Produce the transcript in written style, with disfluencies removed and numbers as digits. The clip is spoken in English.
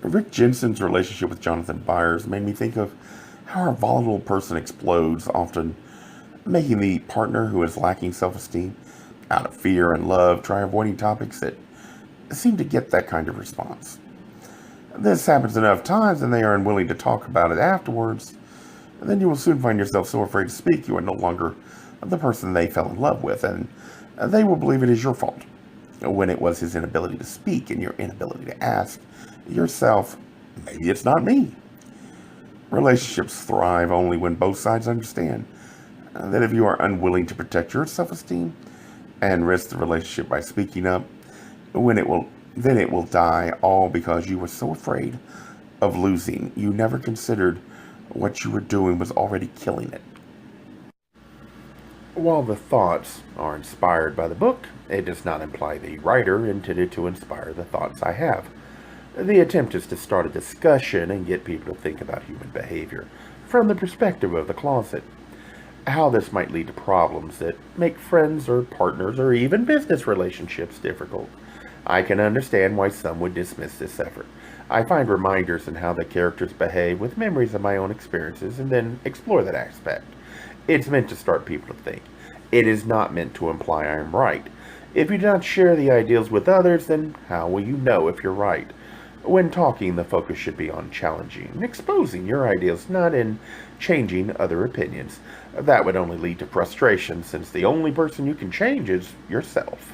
Rick Jensen's relationship with Jonathan Byers made me think of how a volatile person explodes, often making the partner who is lacking self-esteem out of fear and love try avoiding topics that seem to get that kind of response. This happens enough times and they are unwilling to talk about it afterwards, and then you will soon find yourself so afraid to speak you are no longer the person they fell in love with, and they will believe it is your fault when it was his inability to speak and your inability to ask yourself, maybe it's not me. Relationships thrive only when both sides understand that if you are unwilling to protect your self-esteem and risk the relationship by speaking up, then it will die, all because you were so afraid of losing. You never considered what you were doing was already killing it. While the thoughts are inspired by the book, it does not imply the writer intended to inspire the thoughts I have. The attempt is to start a discussion and get people to think about human behavior from the perspective of the closet. How this might lead to problems that make friends or partners or even business relationships difficult. I can understand why some would dismiss this effort. I find reminders in how the characters behave with memories of my own experiences and then explore that aspect. It's meant to start people to think. It is not meant to imply I am right. If you do not share the ideals with others, then how will you know if you're right? When talking, the focus should be on challenging and exposing your ideals, not in changing other opinions. That would only lead to frustration, since the only person you can change is yourself.